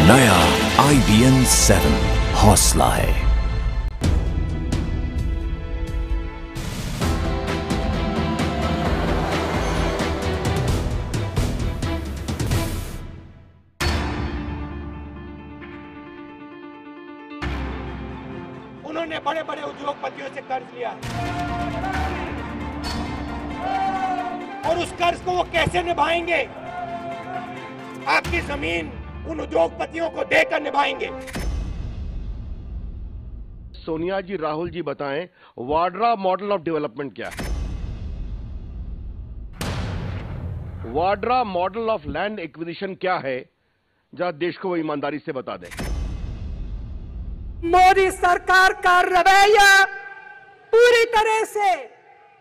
नया IBN 7 हौसला है। उन्होंने बड़े बड़े उद्योगपतियों से कर्ज लिया और उस कर्ज को वो कैसे निभाएंगे? आपकी जमीन उन उद्योगपतियों को देकर निभाएंगे। सोनिया जी, राहुल जी बताएं, वाड्रा मॉडल ऑफ डेवलपमेंट क्या है? Vadra model of land acquisition क्या है? जरा देश को वो ईमानदारी से बता दें। मोदी सरकार का रवैया पूरी तरह से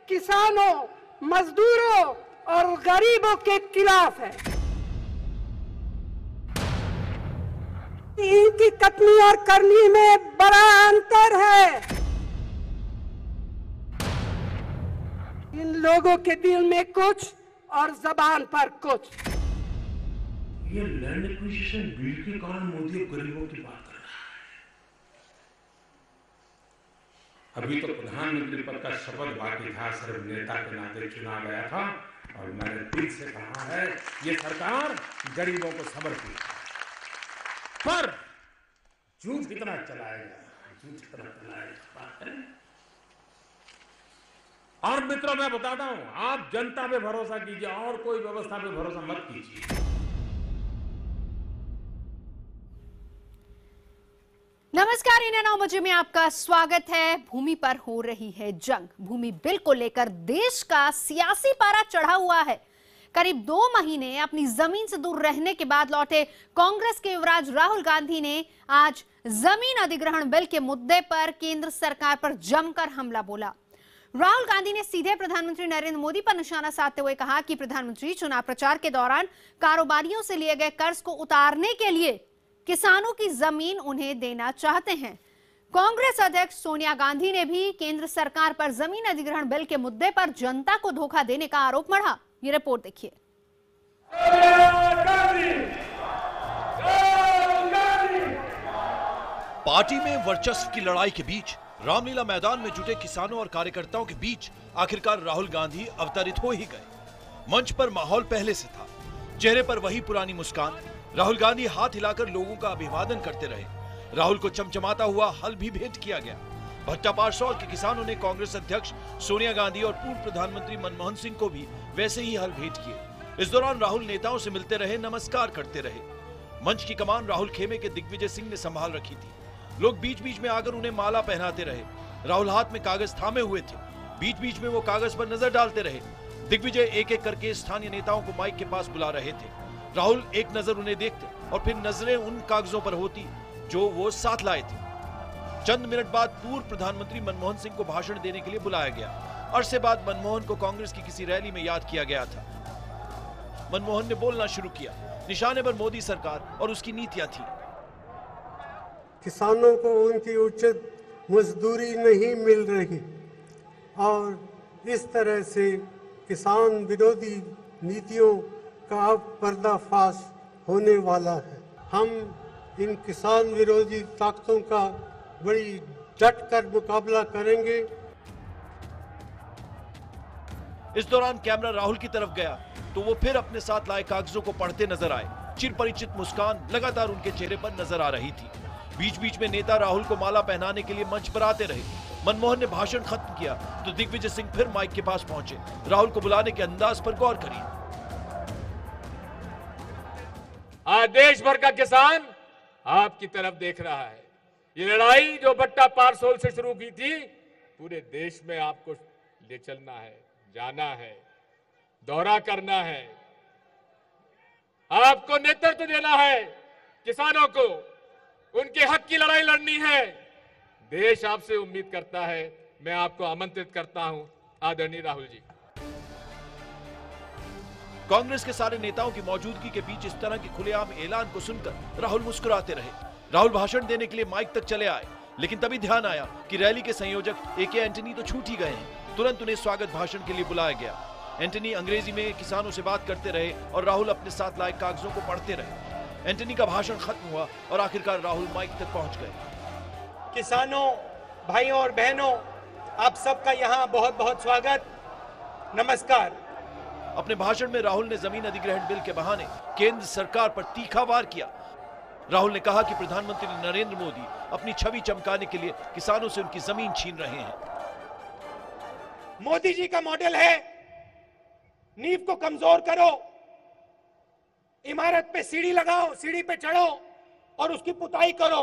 किसानों, मजदूरों और गरीबों के खिलाफ है। इनकी कटनी और करनी में बड़ा अंतर है। इन लोगों के दिल में कुछ और जबान पर कुछ। ये लैंड एक्विजिशन बिल के कारण मोदी गरीबों की बात कर रहा है। अभी तो प्रधानमंत्री पद का शपथ बाकी था, सिर्फ नेता के नाते चुना गया था और मैंने दिल से कहा है ये सरकार गरीबों को समर्पित है। पर झूठ कितना चलाएगा। और मित्रों, मैं बताता हूं, आप जनता पे भरोसा कीजिए और कोई व्यवस्था पे भरोसा मत कीजिए। नमस्कार, इंडिया 9 बजे में आपका स्वागत है। भूमि पर हो रही है जंग। भूमि बिल को लेकर देश का सियासी पारा चढ़ा हुआ है। करीब 2 महीने अपनी जमीन से दूर रहने के बाद लौटे कांग्रेस के युवराज राहुल गांधी ने आज जमीन अधिग्रहण बिल के मुद्दे पर केंद्र सरकार पर जमकर हमला बोला। राहुल गांधी ने सीधे प्रधानमंत्री नरेंद्र मोदी पर निशाना साधते हुए कहा कि प्रधानमंत्री चुनाव प्रचार के दौरान कारोबारियों से लिए गए कर्ज को उतारने के लिए किसानों की जमीन उन्हें देना चाहते हैं। कांग्रेस अध्यक्ष सोनिया गांधी ने भी केंद्र सरकार पर जमीन अधिग्रहण बिल के मुद्दे पर जनता को धोखा देने का आरोप मढ़ा। ये रिपोर्ट देखिए। पार्टी में वर्चस्व की लड़ाई के बीच रामलीला मैदान में जुटे किसानों और कार्यकर्ताओं के बीच आखिरकार राहुल गांधी अवतरित हो ही गए। मंच पर माहौल पहले से था, चेहरे पर वही पुरानी मुस्कान। राहुल गांधी हाथ हिलाकर लोगों का अभिवादन करते रहे। राहुल को चमचमाता हुआ हल भी भेंट किया गया। भट्टापारसौर के किसानों ने कांग्रेस अध्यक्ष सोनिया गांधी और पूर्व प्रधानमंत्री मनमोहन सिंह को भी वैसे ही हल भेंट किए। इस दौरान राहुल नेताओं से मिलते रहे, नमस्कार करते रहे। मंच की कमान राहुल खेमे के दिग्विजय सिंह ने संभाल रखी थी। लोग बीच बीच में आकर उन्हें माला पहनाते रहे। राहुल हाथ में कागज थामे हुए थे, बीच बीच में वो कागज पर नजर डालते रहे। दिग्विजय एक एक करके स्थानीय नेताओं को माइक के पास बुला रहे थे। राहुल एक नजर उन्हें देखते और फिर नजरें उन कागजों पर होती जो वो साथ लाए थे। चंद मिनट बाद पूर्व प्रधानमंत्री मनमोहन सिंह को भाषण देने के लिए बुलाया गया। अरसे बाद मनमोहन को कांग्रेस की किसी रैली में याद किया गया था। मनमोहन ने बोलना शुरू किया। निशाने पर मोदी सरकार और उसकी नीतियां थी। किसानों को उनकी उचित मजदूरी नहीं मिल रही और इस तरह से किसान विरोधी नीतियों का अब पर्दाफाश होने वाला है। हम इन किसान विरोधी ताकतों का बड़ी डट कर मुकाबला करेंगे। इस दौरान कैमरा राहुल की तरफ गया तो वो फिर अपने साथ लाए कागजों को पढ़ते नजर आए। चिरपरिचित मुस्कान लगातार उनके चेहरे पर नजर आ रही थी। बीच बीच में नेता राहुल को माला पहनाने के लिए मंच पर आते रहे। मनमोहन ने भाषण खत्म किया तो दिग्विजय सिंह फिर माइक के पास पहुंचे। राहुल को बुलाने के अंदाज पर गौर करिए। आज देश भर का किसान आपकी तरफ देख रहा है। ये लड़ाई जो भट्टा पारसोल से शुरू की थी, पूरे देश में आपको ले चलना है, जाना है, दौरा करना है, आपको नेतृत्व देना है, किसानों को उनके हक की लड़ाई लड़नी है। देश आपसे उम्मीद करता है। मैं आपको आमंत्रित करता हूं, आदरणीय राहुल जी। कांग्रेस के सारे नेताओं की मौजूदगी के बीच इस तरह के खुलेआम ऐलान को सुनकर राहुल मुस्कुराते रहे। राहुल भाषण देने के लिए माइक तक चले आए, लेकिन तभी ध्यान आया कि रैली के संयोजक ए.के. एंटनी तो छूट ही गए हैं। तुरंत उन्हें स्वागत भाषण के लिए बुलाया गया। एंटनी अंग्रेजी में किसानों से बात करते रहे और राहुल अपने साथ लाए कागजों को पढ़ते रहे। एंटनी का भाषण खत्म हुआ और आखिरकार राहुल माइक तक पहुंच गए। किसानों, भाइयों और बहनों, आप सबका यहाँ बहुत बहुत स्वागत, नमस्कार। अपने भाषण में राहुल ने जमीन अधिग्रहण बिल के बहाने केंद्र सरकार पर तीखा वार किया। राहुल ने कहा कि प्रधानमंत्री नरेंद्र मोदी अपनी छवि चमकाने के लिए किसानों से उनकी जमीन छीन रहे हैं। मोदी जी का मॉडल है, नींव को कमजोर करो, इमारत पे सीढ़ी लगाओ, सीढ़ी पे चढ़ो और उसकी पुताई करो,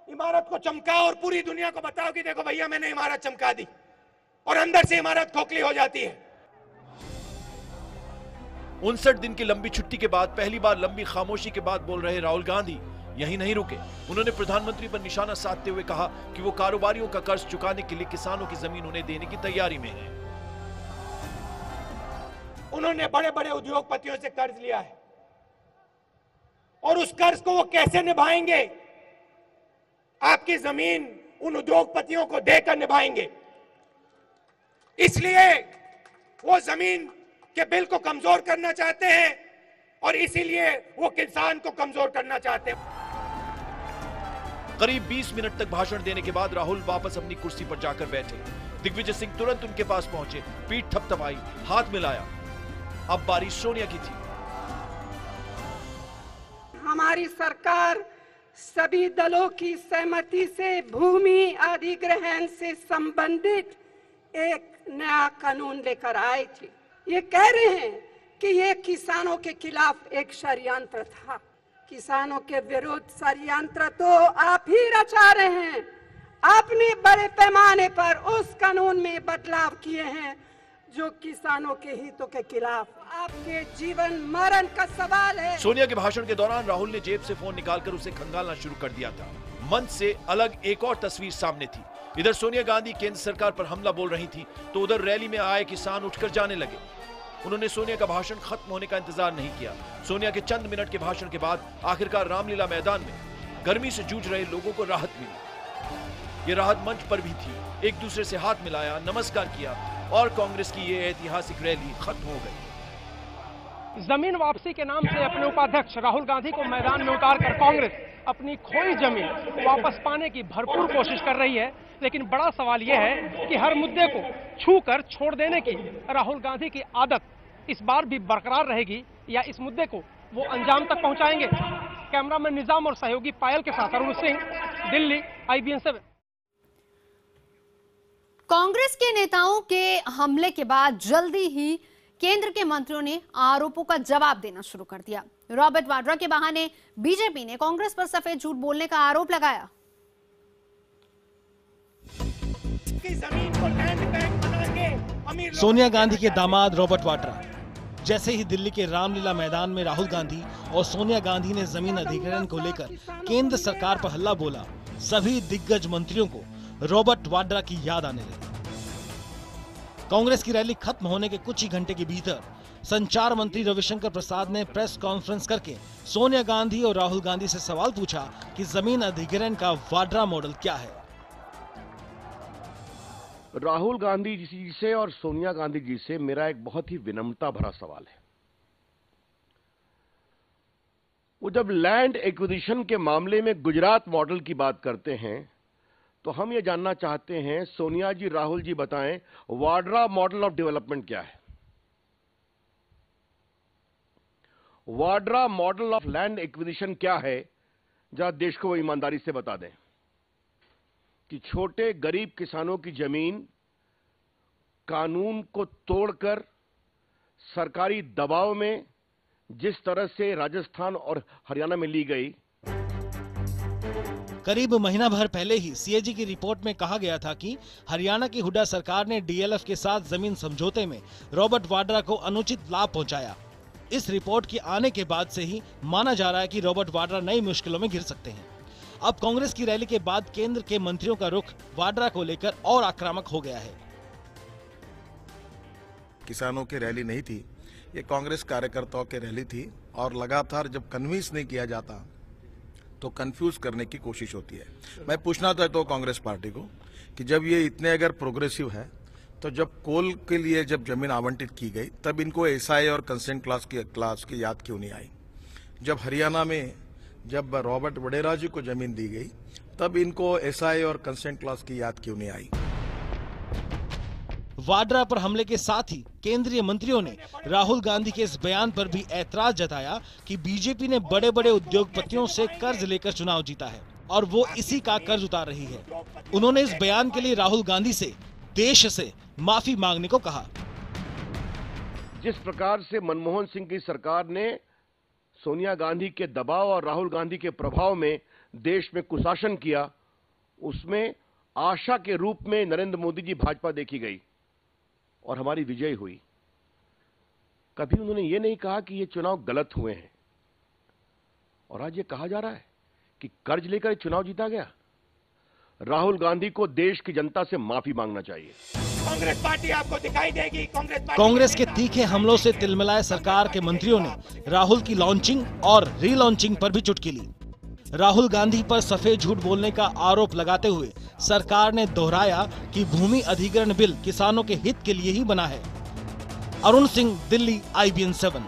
इमारत को चमकाओ और पूरी दुनिया को बताओ कि देखो भैया मैंने इमारत चमका दी, और अंदर से इमारत खोखली हो जाती है। 59 दिन की लंबी छुट्टी के बाद पहली बार लंबी खामोशी के बाद बोल रहे राहुल गांधी यहीं नहीं रुके। उन्होंने प्रधानमंत्री पर निशाना साधते हुए कहा कि वो कारोबारियों का कर्ज चुकाने के लिए किसानों की जमीन उन्हें देने की तैयारी में है। उन्होंने बड़े बड़े उद्योगपतियों से कर्ज लिया है और उस कर्ज को वो कैसे निभाएंगे, आपकी जमीन उन उद्योगपतियों को देकर निभाएंगे। इसलिए वो जमीन के बिल को कमजोर करना चाहते हैं और इसीलिए वो किसान को कमजोर करना चाहते हैं। करीब 20 मिनट तक भाषण देने के बाद राहुल वापस अपनी कुर्सी पर जाकर बैठे। दिग्विजय सिंह तुरंत उनके पास पहुंचे, पीठ थपथपाई, हाथ मिलाया। अब बारी सोनिया की थी। हमारी सरकार सभी दलों की सहमति से भूमि अधिग्रहण से संबंधित एक नया कानून लेकर आए थे। ये कह रहे हैं कि ये किसानों के खिलाफ एक षड्यंत्र था। किसानों के विरुद्ध षड्यंत्र तो आप ही रचा रहे हैं। आपने बड़े पैमाने पर उस कानून में बदलाव किए हैं जो किसानों के हितों के खिलाफ। आपके जीवन मरण का सवाल है। सोनिया के भाषण के दौरान राहुल ने जेब से फोन निकालकर उसे खंगालना शुरू कर दिया था। मंच से अलग एक और तस्वीर सामने थी। इधर सोनिया गांधी केंद्र सरकार पर हमला बोल रही थी तो उधर रैली में आए किसान उठकर जाने लगे। उन्होंने सोनिया का भाषण खत्म होने का इंतजार नहीं किया। सोनिया के चंद मिनट के भाषण के बाद आखिरकार रामलीला मैदान में गर्मी से जूझ रहे लोगों को राहत मिली। ये राहत मंच पर भी थी। एक दूसरे से हाथ मिलाया, नमस्कार किया और कांग्रेस की ये ऐतिहासिक रैली खत्म हो गई। जमीन वापसी के नाम से अपने उपाध्यक्ष राहुल गांधी को मैदान में उतारकर कांग्रेस अपनी खोई जमीन वापस पाने की भरपूर कोशिश कर रही है। लेकिन बड़ा सवाल यह है कि हर मुद्दे को छूकर छोड़ देने की राहुल गांधी की आदत इस बार भी बरकरार रहेगी या इस मुद्दे को वो अंजाम तक पहुंचाएंगे। कैमरामैन निजाम और सहयोगी पायल के साथ अरुण सिंह, दिल्ली, IBN 7। कांग्रेस के नेताओं के हमले के बाद जल्दी ही केंद्र के मंत्रियों ने आरोपों का जवाब देना शुरू कर दिया। रॉबर्ट वाड्रा के बहाने बीजेपी ने कांग्रेस पर सफेद झूठ बोलने का आरोप लगाया। सोनिया गांधी के दामाद रॉबर्ट वाड्रा जैसे ही दिल्ली के रामलीला मैदान में राहुल गांधी और सोनिया गांधी ने जमीन अधिग्रहण को लेकर केंद्र सरकार पर हल्ला बोला, सभी दिग्गज मंत्रियों को रॉबर्ट वाड्रा की याद आने लगी। कांग्रेस की रैली खत्म होने के कुछ ही घंटे के भीतर संचार मंत्री रविशंकर प्रसाद ने प्रेस कॉन्फ्रेंस करके सोनिया गांधी और राहुल गांधी से सवाल पूछा कि जमीन अधिग्रहण का वाड्रा मॉडल क्या है। राहुल गांधी जी से और सोनिया गांधी जी से मेरा एक बहुत ही विनम्रता भरा सवाल है। वो जब लैंड एक्विजिशन के मामले में गुजरात मॉडल की बात करते हैं तो हम ये जानना चाहते हैं, सोनिया जी, राहुल जी बताएं, वाड्रा मॉडल ऑफ डेवलपमेंट क्या है? Vadra model of land acquisition क्या है? जरा देश को वो ईमानदारी से बता दें कि छोटे गरीब किसानों की जमीन कानून को तोड़कर सरकारी दबाव में जिस तरह से राजस्थान और हरियाणा में ली गई। करीब महीना भर पहले ही CAG की रिपोर्ट में कहा गया था कि हरियाणा की हुड्डा सरकार ने DLF के साथ जमीन समझौते में रॉबर्ट वाड्रा को अनुचित लाभ पहुंचाया। इस रिपोर्ट के आने के बाद से ही माना जा रहा है कि रॉबर्ट वाड्रा नई मुश्किलों में घिर सकते हैं। अब कांग्रेस की रैली के बाद केंद्र के मंत्रियों का रुख वाड्रा को लेकर और आक्रामक हो गया है। किसानों की रैली नहीं थी, ये कांग्रेस कार्यकर्ताओं की रैली थी और लगातार जब कन्विंस नहीं किया जाता तो कंफ्यूज करने की कोशिश होती है। मैं पूछना चाहता हूं कांग्रेस पार्टी को कि जब ये इतने अगर प्रोग्रेसिव है तो जब कोल के लिए जब जमीन आवंटित की गई तब इनको एसआई और कंसेंट क्लास की याद क्यों नहीं आई? जब हरियाणा में जब रॉबर्ट वडेरा जी को जमीन दी गई तब इनको एसआई और कंसेंट क्लास की याद क्यों नहीं आई? वाड्रा पर हमले के साथ ही केंद्रीय मंत्रियों ने राहुल गांधी के इस बयान पर भी ऐतराज जताया कि बीजेपी ने बड़े बड़े उद्योगपतियों से कर्ज लेकर चुनाव जीता है और वो इसी का कर्ज उतार रही है। उन्होंने इस बयान के लिए राहुल गांधी से देश से माफी मांगने को कहा। जिस प्रकार से मनमोहन सिंह की सरकार ने सोनिया गांधी के दबाव और राहुल गांधी के प्रभाव में देश में कुशासन किया, उसमें आशा के रूप में नरेंद्र मोदी जी भाजपा देखी गई और हमारी विजय हुई। कभी उन्होंने ये नहीं कहा कि ये चुनाव गलत हुए हैं, और आज ये कहा जा रहा है कि कर्ज लेकर चुनाव जीता गया। राहुल गांधी को देश की जनता से माफी मांगना चाहिए। कांग्रेस पार्टी आपको दिखाई देगी। कांग्रेस के तीखे हमलों से तिलमिलाए सरकार के मंत्रियों ने राहुल की लॉन्चिंग और रीलॉन्चिंग पर भी चुटकी ली। राहुल गांधी पर सफेद झूठ बोलने का आरोप लगाते हुए सरकार ने दोहराया कि भूमि अधिग्रहण बिल किसानों के हित के लिए ही बना है। अरुण सिंह, दिल्ली, IBN 7।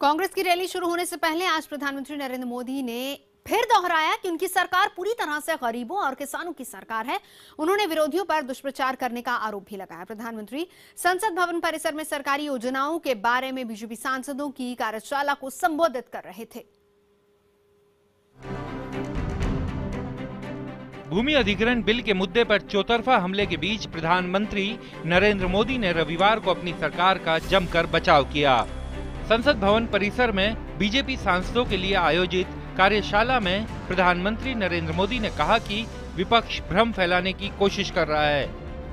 कांग्रेस की रैली शुरू होने से पहले आज प्रधानमंत्री नरेंद्र मोदी ने फिर दोहराया कि उनकी सरकार पूरी तरह से गरीबों और किसानों की सरकार है। उन्होंने विरोधियों पर दुष्प्रचार करने का आरोप भी लगाया। प्रधानमंत्री संसद भवन परिसर में सरकारी योजनाओं के बारे में बीजेपी सांसदों की कार्यशाला को संबोधित कर रहे थे। भूमि अधिग्रहण बिल के मुद्दे पर चौतरफा हमले के बीच प्रधानमंत्री नरेंद्र मोदी ने रविवार को अपनी सरकार का जमकर बचाव किया। संसद भवन परिसर में बीजेपी सांसदों के लिए आयोजित कार्यशाला में प्रधानमंत्री नरेंद्र मोदी ने कहा कि विपक्ष भ्रम फैलाने की कोशिश कर रहा है।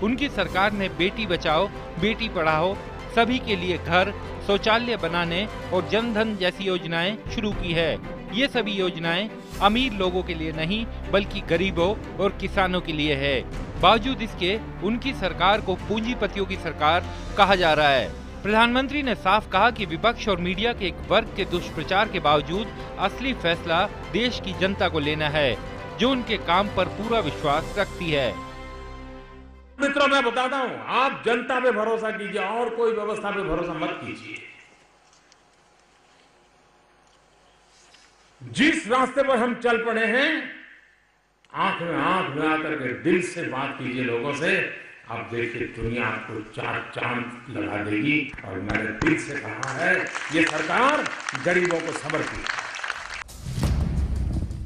उनकी सरकार ने बेटी बचाओ, बेटी पढ़ाओ, सभी के लिए घर, शौचालय बनाने और जन धन जैसी योजनाएं शुरू की है। ये सभी योजनाएं अमीर लोगों के लिए नहीं बल्कि गरीबों और किसानों के लिए है। बावजूद इसके उनकी सरकार को पूंजीपतियों की सरकार कहा जा रहा है। प्रधानमंत्री ने साफ कहा कि विपक्ष और मीडिया के एक वर्ग के दुष्प्रचार के बावजूद असली फैसला देश की जनता को लेना है, जो उनके काम पर पूरा विश्वास रखती है। मित्रों, मैं बताता हूं, आप जनता पे भरोसा कीजिए और कोई व्यवस्था पे भरोसा मत कीजिए। जिस रास्ते पर हम चल पड़े हैं, आंख में आकर के दिल से बात कीजिए लोगों से। आप देखिए, दुनिया आपको चार चांद लगा देगी। और मैंने दिल से कहा है, ये सरकार गरीबों को समर्पित है।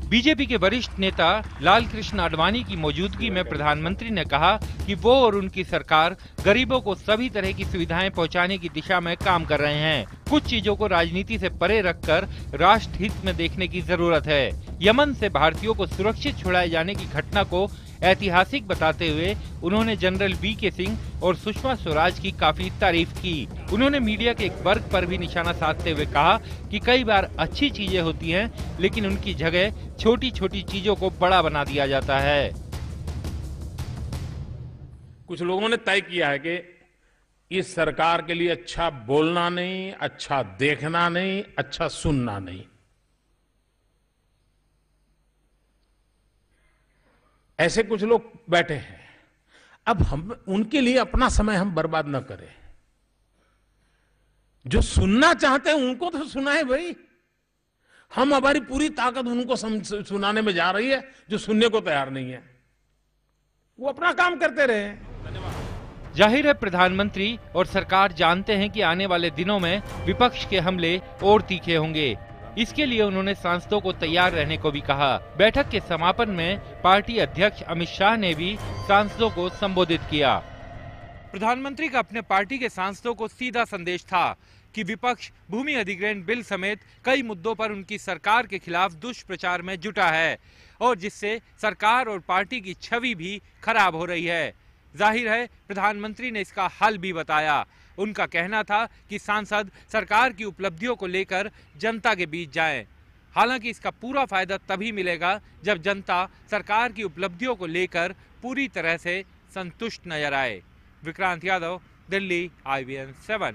बीजेपी के वरिष्ठ नेता लाल कृष्ण आडवाणी की मौजूदगी में प्रधानमंत्री ने कहा कि वो और उनकी सरकार गरीबों को सभी तरह की सुविधाएं पहुंचाने की दिशा में काम कर रहे हैं। कुछ चीजों को राजनीति से परे रखकर राष्ट्र हित में देखने की जरूरत है। यमन से भारतीयों को सुरक्षित छुड़ाए जाने की घटना को ऐतिहासिक बताते हुए उन्होंने जनरल VK सिंह और सुषमा स्वराज की काफी तारीफ की। उन्होंने मीडिया के एक वर्ग पर भी निशाना साधते हुए कहा कि कई बार अच्छी चीजें होती हैं, लेकिन उनकी जगह छोटी छोटी चीजों को बड़ा बना दिया जाता है। कुछ लोगों ने तय किया है कि इस सरकार के लिए अच्छा बोलना नहीं, अच्छा देखना नहीं, अच्छा सुनना नहीं। ऐसे कुछ लोग बैठे हैं। अब हम उनके लिए अपना समय हम बर्बाद न करें। जो सुनना चाहते हैं उनको तो सुनाए भाई। हम हमारी पूरी ताकत उनको सुनाने में जा रही है जो सुनने को तैयार नहीं है। वो अपना काम करते रहे। जाहिर है प्रधानमंत्री और सरकार जानते हैं कि आने वाले दिनों में विपक्ष के हमले और तीखे होंगे। इसके लिए उन्होंने सांसदों को तैयार रहने को भी कहा। बैठक के समापन में पार्टी अध्यक्ष अमित शाह ने भी सांसदों को संबोधित किया। प्रधानमंत्री का अपने पार्टी के सांसदों को सीधा संदेश था कि विपक्ष भूमि अधिग्रहण बिल समेत कई मुद्दों पर उनकी सरकार के खिलाफ दुष्प्रचार में जुटा है और जिससे सरकार और पार्टी की छवि भी खराब हो रही है। जाहिर है प्रधानमंत्री ने इसका हल भी बताया। उनका कहना था कि सांसद सरकार की उपलब्धियों को लेकर जनता के बीच जाएं। हालांकि इसका पूरा फायदा तभी मिलेगा जब जनता सरकार की उपलब्धियों को लेकर पूरी तरह से संतुष्ट नजर आए। विक्रांत यादव, दिल्ली, IBN 7।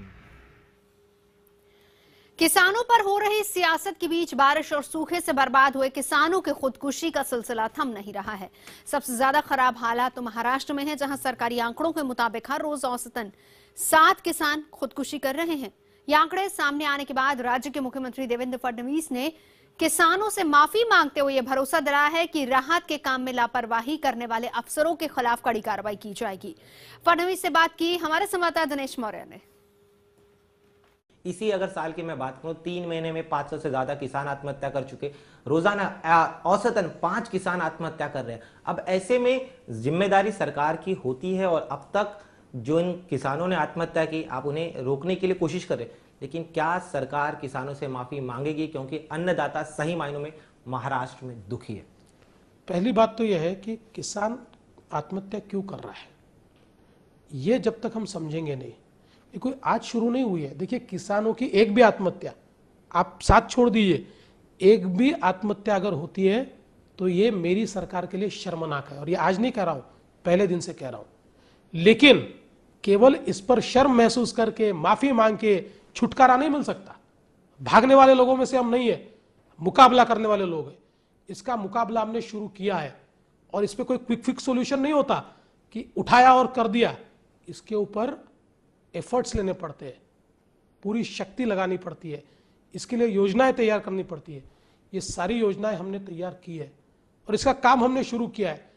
किसानों पर हो रही सियासत के बीच बारिश और सूखे से बर्बाद हुए किसानों की खुदकुशी का सिलसिला थम नहीं रहा है। सबसे ज्यादा खराब हालात तो महाराष्ट्र में है, जहां सरकारी आंकड़ों के मुताबिक हर रोज औसतन 7 किसान खुदकुशी कर रहे हैं। ये आंकड़े सामने आने के बाद राज्य के मुख्यमंत्री देवेंद्र फडणवीस ने किसानों से माफी मांगते हुए भरोसा दिलाया है कि राहत के काम में लापरवाही करने वाले अफसरों के खिलाफ कड़ी कार्रवाई की जाएगी। फडणवीस से बात की हमारे संवाददाता दिनेश मौर्य ने। इसी अगर साल की मैं बात करूं, 3 महीने में 500 से ज्यादा किसान आत्महत्या कर चुके, रोजाना औसतन 5 किसान आत्महत्या कर रहे हैं। अब ऐसे में जिम्मेदारी सरकार की होती है और अब तक जो इन किसानों ने आत्महत्या की, आप उन्हें रोकने के लिए कोशिश कर रहे हैं, लेकिन क्या सरकार किसानों से माफी मांगेगी? क्योंकि अन्नदाता सही मायनों में महाराष्ट्र में दुखी है। पहली बात तो यह है कि किसान आत्महत्या क्यों कर रहा है, ये जब तक हम समझेंगे नहीं। ये कोई आज शुरू नहीं हुई है। देखिए, किसानों की एक भी आत्महत्या, आप साथ छोड़ दीजिए, एक भी आत्महत्या अगर होती है तो ये मेरी सरकार के लिए शर्मनाक है। और ये आज नहीं कह रहा हूं, पहले दिन से कह रहा हूं। लेकिन केवल इस पर शर्म महसूस करके माफी मांग के छुटकारा नहीं मिल सकता। भागने वाले लोगों में से हम नहीं है, मुकाबला करने वाले लोग हैं। इसका मुकाबला हमने शुरू किया है और इस पर कोई क्विक फिक्स सॉल्यूशन नहीं होता कि उठाया और कर दिया। इसके ऊपर एफर्ट्स लेने पड़ते हैं, पूरी शक्ति लगानी पड़ती है, इसके लिए योजनाएं तैयार करनी पड़ती है। ये सारी योजनाएं हमने तैयार की है और इसका काम हमने शुरू किया है।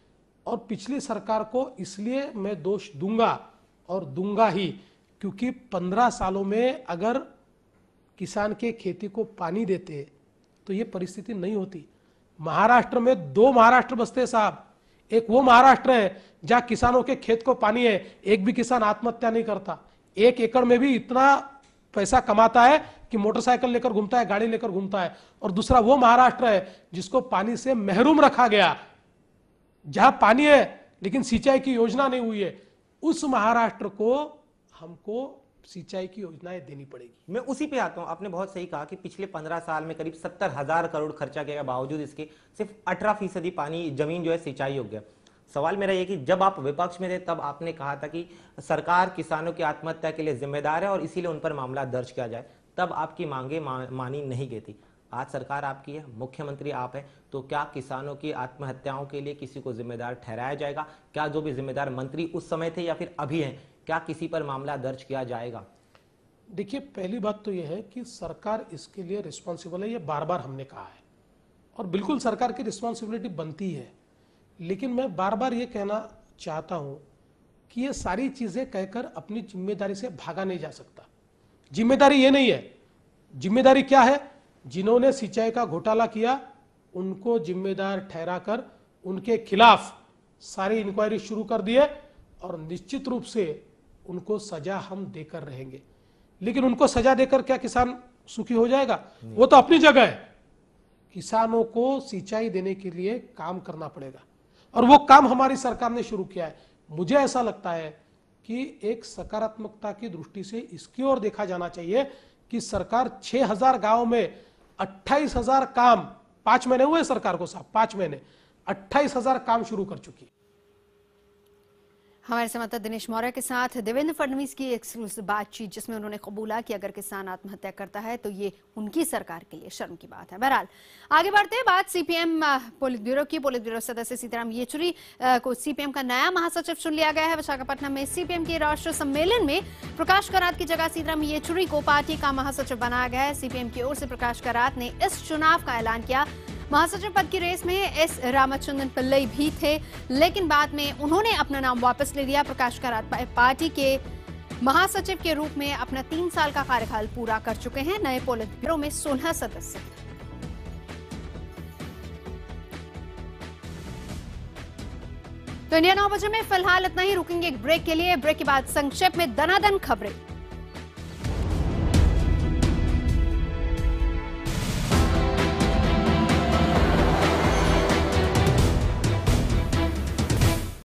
और पिछली सरकार को इसलिए मैं दोष दूंगा और दूंगा ही, क्योंकि 15 सालों में अगर किसान के खेती को पानी देते तो ये परिस्थिति नहीं होती। महाराष्ट्र में 2 महाराष्ट्र बसते हैं साहब। एक वो महाराष्ट्र है जहां किसानों के खेत को पानी है, एक भी किसान आत्महत्या नहीं करता। 1 एकड़ में भी इतना पैसा कमाता है कि मोटरसाइकिल लेकर घूमता है, गाड़ी लेकर घूमता है। और दूसरा वो महाराष्ट्र है जिसको पानी से महरूम रखा गया, जहां पानी है लेकिन सिंचाई की योजना नहीं हुई है। उस महाराष्ट्र को हमको सिंचाई की योजनाएं देनी पड़ेगी। मैं उसी पे आता हूं। आपने बहुत सही कहा कि पिछले 15 साल में करीब 70,000 करोड़ खर्चा किया, बावजूद इसके सिर्फ 18% पानी जमीन जो है सिंचाई योग्य। सवाल मेरा ये कि जब आप विपक्ष में थे तब आपने कहा था कि सरकार किसानों की आत्महत्या के लिए जिम्मेदार है और इसीलिए उन पर मामला दर्ज किया जाए, तब आपकी मांगे मानी नहीं गई थी। आज सरकार आपकी है, मुख्यमंत्री आप है, तो क्या किसानों की आत्महत्याओं के लिए किसी को जिम्मेदार ठहराया जाएगा? क्या जो भी जिम्मेदार मंत्री उस समय थे या फिर अभी हैं, क्या किसी पर मामला दर्ज किया जाएगा? देखिए, पहली बात तो यह है कि सरकार इसके लिए रिस्पॉन्सिबल है, ये बार बार हमने कहा है और बिल्कुल सरकार की रिस्पॉन्सिबिलिटी बनती है। लेकिन मैं बार बार ये कहना चाहता हूं कि ये सारी चीजें कहकर अपनी जिम्मेदारी से भागा नहीं जा सकता। जिम्मेदारी ये नहीं है। जिम्मेदारी क्या है? जिन्होंने सिंचाई का घोटाला किया उनको जिम्मेदार ठहराकर उनके खिलाफ सारी इंक्वायरी शुरू कर दिए और निश्चित रूप से उनको सजा हम देकर रहेंगे। लेकिन उनको सजा देकर क्या किसान सुखी हो जाएगा? वो तो अपनी जगह है। किसानों को सिंचाई देने के लिए काम करना पड़ेगा और वो काम हमारी सरकार ने शुरू किया है। मुझे ऐसा लगता है कि एक सकारात्मकता की दृष्टि से इसकी ओर देखा जाना चाहिए कि सरकार 6000 गांव में 28,000 काम, 5 महीने हुए सरकार को साहब, 5 महीने 28,000 काम शुरू कर चुकी। हमारे संवाददाता दिनेश मौर्य के साथ देवेंद्र फडणवीस की एक्सक्लूसिव बातचीत, जिसमें उन्होंने कबूला कि अगर किसान आत्महत्या करता है तो ये उनकी सरकार के लिए शर्म की बात है। बहरहाल आगे बढ़ते हैं, बात सीपीएम पोलित ब्यूरो की। पोलित ब्यूरो सदस्य सीताराम येचुरी को सीपीएम का नया महासचिव चुन लिया गया है। विशाखापट्टनम में सीपीएम के राष्ट्रीय सम्मेलन में प्रकाश करात की जगह सीताराम येचुरी को पार्टी का महासचिव बनाया गया है। सीपीएम की ओर से प्रकाश करात ने इस चुनाव का ऐलान किया। महासचिव पद की रेस में एस रामचंद्रन पिल्लई भी थे, लेकिन बाद में उन्होंने अपना नाम वापस ले लिया। प्रकाश करात पार्टी के महासचिव के रूप में अपना 3 साल का कार्यकाल पूरा कर चुके हैं। नए पोलित ब्यूरो में 16 सदस्य। तो इंडिया 9 बजे में फिलहाल इतना ही। रुकेंगे एक ब्रेक के लिए। ब्रेक के बाद संक्षेप में दनादन खबरें।